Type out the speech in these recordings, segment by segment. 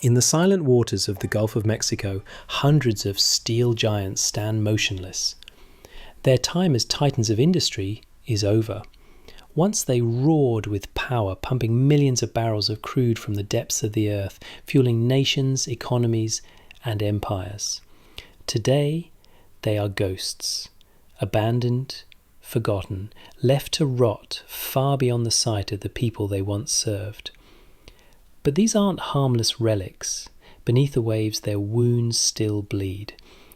In the silent waters of the Gulf of Mexico, hundreds of steel giants stand motionless. Their time as titans of industry is over. Once they roared with power, pumping millions of barrels of crude from the depths of the earth, fueling nations, economies, and empires. Today, they are ghosts, abandoned, forgotten, left to rot far beyond the sight of the people they once served. But these aren't harmless relics. Beneath the waves, their wounds still bleed.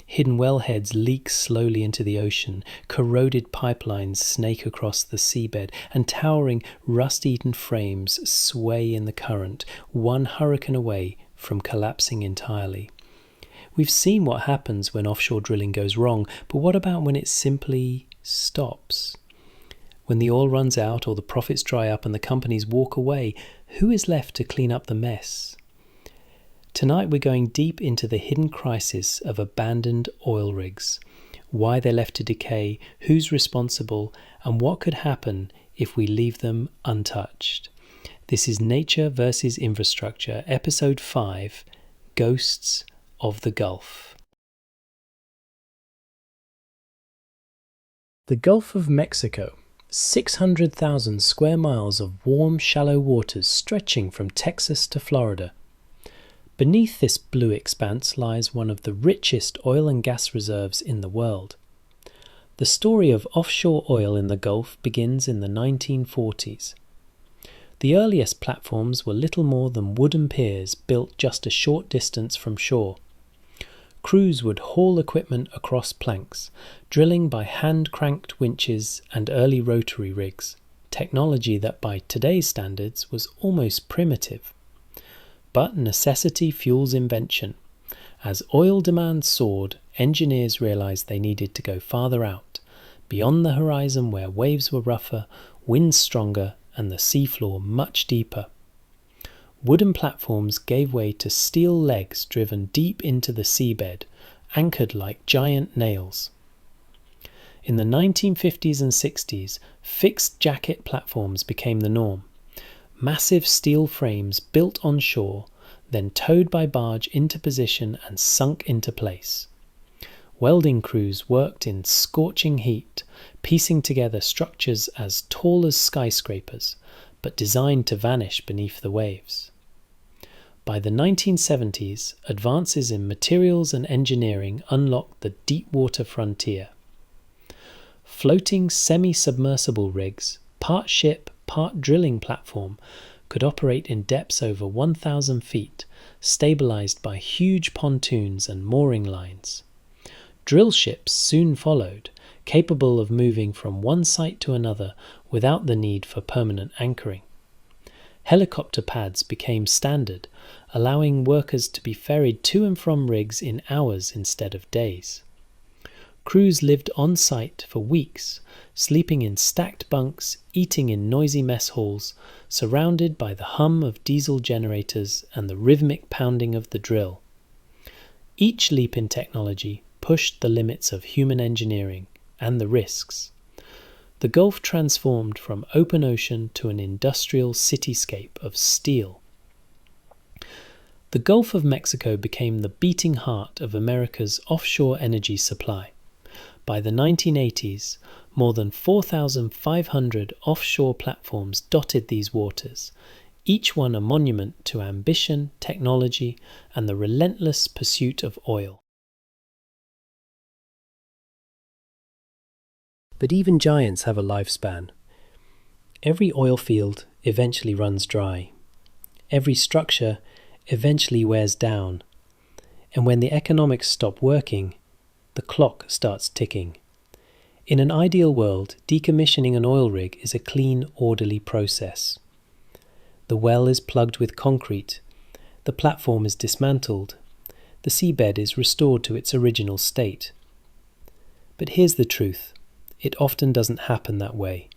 Hidden wellheads leak slowly into the ocean, corroded pipelines snake across the seabed, and towering, rust-eaten frames sway in the current, one hurricane away from collapsing entirely. We've seen what happens when offshore drilling goes wrong, but what about when it simply stops? When the oil runs out or the profits dry up and the companies walk away, who is left to clean up the mess? Tonight we're going deep into the hidden crisis of abandoned oil rigs, why they're left to decay, who's responsible, and what could happen if we leave them untouched. This is Nature versus Infrastructure, Episode 5, Ghosts of the Gulf. The Gulf of Mexico, 600,000 square miles of warm, shallow waters stretching from Texas to Florida. Beneath this blue expanse lies one of the richest oil and gas reserves in the world. The story of offshore oil in the Gulf begins in the 1940s. The earliest platforms were little more than wooden piers built just a short distance from shore. Crews would haul equipment across planks, drilling by hand-cranked winches and early rotary rigs, technology that by today's standards was almost primitive. But necessity fuels invention. As oil demand soared, engineers realized they needed to go farther out, beyond the horizon where waves were rougher, winds stronger, and the seafloor much deeper. Wooden platforms gave way to steel legs driven deep into the seabed, anchored like giant nails. In the 1950s and 60s, fixed jacket platforms became the norm. Massive steel frames built on shore, then towed by barge into position and sunk into place. Welding crews worked in scorching heat, piecing together structures as tall as skyscrapers, but designed to vanish beneath the waves. By the 1970s, advances in materials and engineering unlocked the deep water frontier. Floating semi-submersible rigs, part ship, part drilling platform, could operate in depths over 1,000 feet, stabilized by huge pontoons and mooring lines. Drill ships soon followed, capable of moving from one site to another without the need for permanent anchoring. Helicopter pads became standard, allowing workers to be ferried to and from rigs in hours instead of days. Crews lived on site for weeks, sleeping in stacked bunks, eating in noisy mess halls, surrounded by the hum of diesel generators and the rhythmic pounding of the drill. Each leap in technology pushed the limits of human engineering and the risks. The Gulf transformed from open ocean to an industrial cityscape of steel. The Gulf of Mexico became the beating heart of America's offshore energy supply. By the 1980s, more than 4,500 offshore platforms dotted these waters, each one a monument to ambition, technology, and the relentless pursuit of oil. But even giants have a lifespan. Every oil field eventually runs dry. Every structure eventually wears down. And when the economics stop working, the clock starts ticking. In an ideal world, decommissioning an oil rig is a clean, orderly process. The well is plugged with concrete, the platform is dismantled, the seabed is restored to its original state. But here's the truth. It often doesn't happen that way.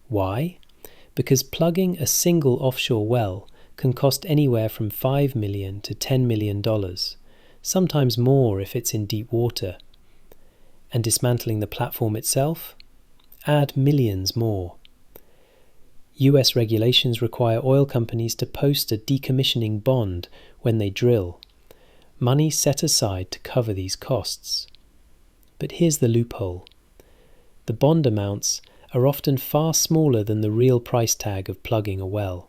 Why? Because plugging a single offshore well can cost anywhere from $5 million to $10 million, sometimes more if it's in deep water. And dismantling the platform itself? Add millions more. US regulations require oil companies to post a decommissioning bond when they drill, money set aside to cover these costs. But here's the loophole. The bond amounts are often far smaller than the real price tag of plugging a well.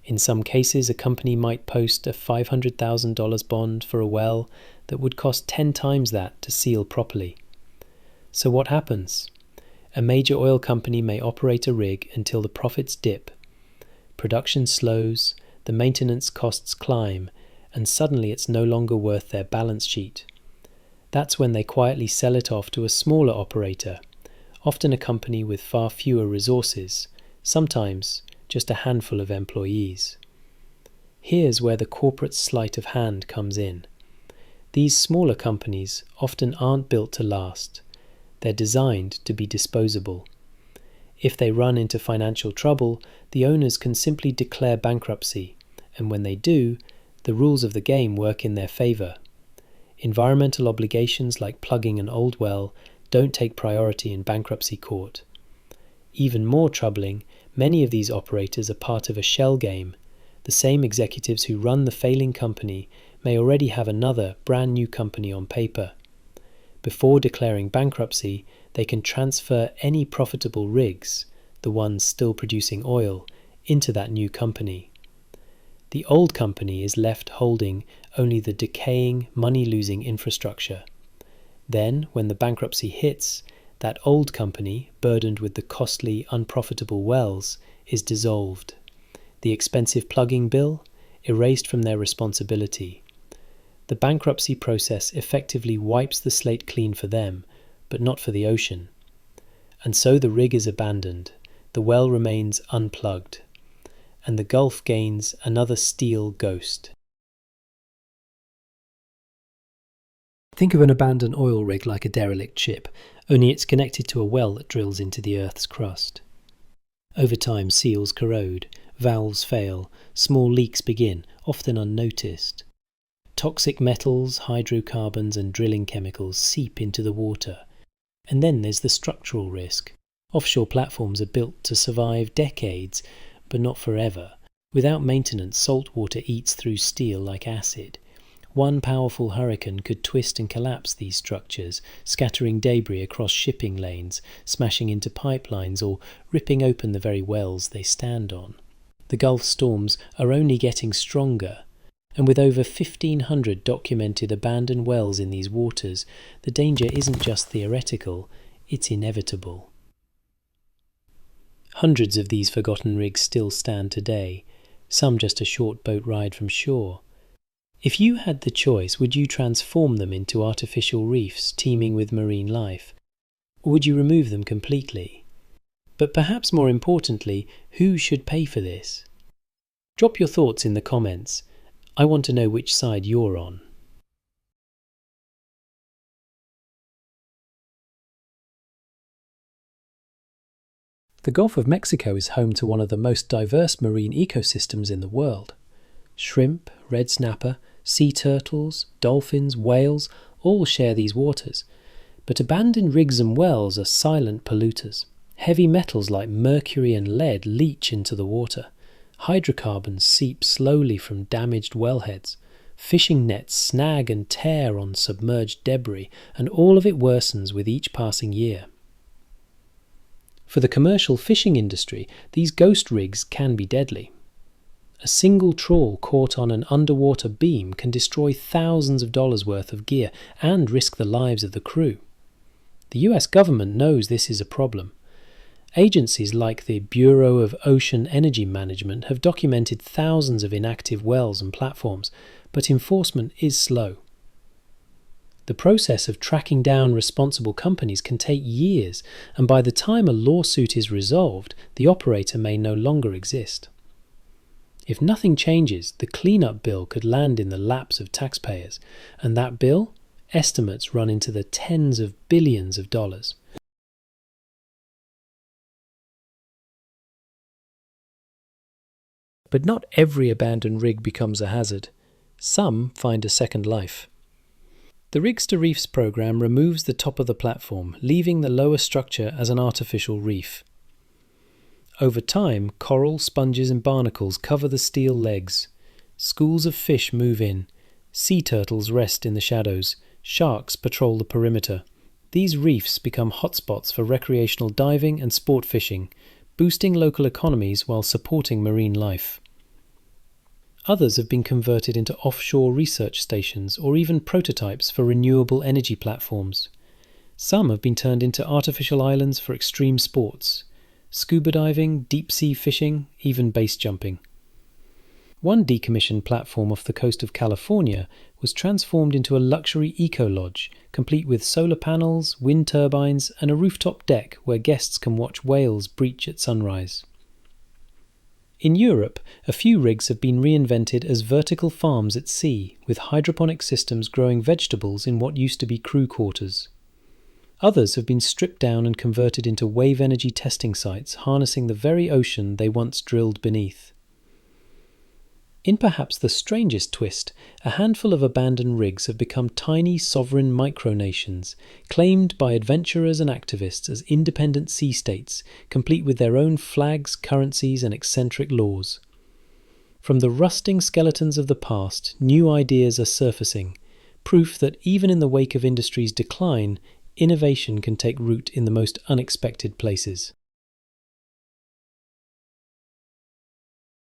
In some cases, a company might post a $500,000 bond for a well that would cost 10 times that to seal properly. So what happens? A major oil company may operate a rig until the profits dip. Production slows, the maintenance costs climb, and suddenly it's no longer worth their balance sheet. That's when they quietly sell it off to a smaller operator, often a company with far fewer resources, sometimes just a handful of employees. Here's where the corporate sleight of hand comes in. These smaller companies often aren't built to last. They're designed to be disposable. If they run into financial trouble, the owners can simply declare bankruptcy, and when they do, the rules of the game work in their favor. Environmental obligations like plugging an old well don't take priority in bankruptcy court. Even more troubling, many of these operators are part of a shell game. The same executives who run the failing company may already have another, brand new company on paper. Before declaring bankruptcy, they can transfer any profitable rigs, the ones still producing oil, into that new company. The old company is left holding only the decaying, money-losing infrastructure. Then, when the bankruptcy hits, that old company, burdened with the costly, unprofitable wells, is dissolved. The expensive plugging bill, erased from their responsibility. The bankruptcy process effectively wipes the slate clean for them, but not for the ocean. And so the rig is abandoned, the well remains unplugged, and the Gulf gains another steel ghost. Think of an abandoned oil rig like a derelict ship, only it's connected to a well that drills into the Earth's crust. Over time, seals corrode, valves fail, small leaks begin, often unnoticed. Toxic metals, hydrocarbons and drilling chemicals seep into the water. And then there's the structural risk. Offshore platforms are built to survive decades, but not forever. Without maintenance, salt water eats through steel like acid. One powerful hurricane could twist and collapse these structures, scattering debris across shipping lanes, smashing into pipelines, or ripping open the very wells they stand on. The Gulf storms are only getting stronger, and with over 1,500 documented abandoned wells in these waters, the danger isn't just theoretical, it's inevitable. Hundreds of these forgotten rigs still stand today, some just a short boat ride from shore. If you had the choice, would you transform them into artificial reefs teeming with marine life? Or would you remove them completely? But perhaps more importantly, who should pay for this? Drop your thoughts in the comments. I want to know which side you're on. The Gulf of Mexico is home to one of the most diverse marine ecosystems in the world. Shrimp, red snapper, sea turtles, dolphins, whales all share these waters. But abandoned rigs and wells are silent polluters. Heavy metals like mercury and lead leach into the water. Hydrocarbons seep slowly from damaged wellheads. Fishing nets snag and tear on submerged debris, and all of it worsens with each passing year. For the commercial fishing industry, these ghost rigs can be deadly. A single trawl caught on an underwater beam can destroy thousands of dollars worth of gear and risk the lives of the crew. The US government knows this is a problem. Agencies like the Bureau of Ocean Energy Management have documented thousands of inactive wells and platforms, but enforcement is slow. The process of tracking down responsible companies can take years, and by the time a lawsuit is resolved, the operator may no longer exist. If nothing changes, the cleanup bill could land in the laps of taxpayers, and that bill, estimates run into the tens of billions of dollars. But not every abandoned rig becomes a hazard. Some find a second life. The Rigs to Reefs program removes the top of the platform, leaving the lower structure as an artificial reef. Over time, coral, sponges and barnacles cover the steel legs. Schools of fish move in. Sea turtles rest in the shadows. Sharks patrol the perimeter. These reefs become hotspots for recreational diving and sport fishing, boosting local economies while supporting marine life. Others have been converted into offshore research stations or even prototypes for renewable energy platforms. Some have been turned into artificial islands for extreme sports, scuba diving, deep-sea fishing, even base jumping. One decommissioned platform off the coast of California was transformed into a luxury eco-lodge, complete with solar panels, wind turbines, and a rooftop deck where guests can watch whales breach at sunrise. In Europe, a few rigs have been reinvented as vertical farms at sea, with hydroponic systems growing vegetables in what used to be crew quarters. Others have been stripped down and converted into wave energy testing sites, harnessing the very ocean they once drilled beneath. In perhaps the strangest twist, a handful of abandoned rigs have become tiny sovereign micronations, claimed by adventurers and activists as independent sea states, complete with their own flags, currencies, and eccentric laws. From the rusting skeletons of the past, new ideas are surfacing, proof that even in the wake of industry's decline, innovation can take root in the most unexpected places.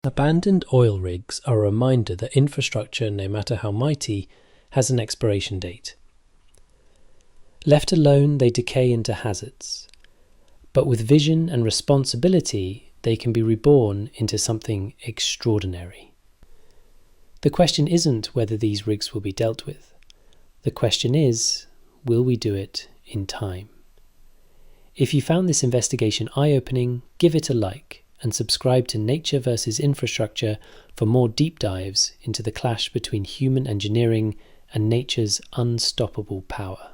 Abandoned oil rigs are a reminder that infrastructure, no matter how mighty, has an expiration date. Left alone, they decay into hazards. But with vision and responsibility, they can be reborn into something extraordinary. The question isn't whether these rigs will be dealt with. The question is, will we do it in time? If you found this investigation eye-opening, give it a like and subscribe to Nature vs. Infrastructure for more deep dives into the clash between human engineering and nature's unstoppable power.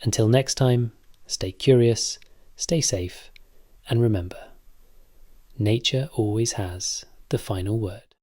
Until next time, stay curious, stay safe, and remember, nature always has the final word.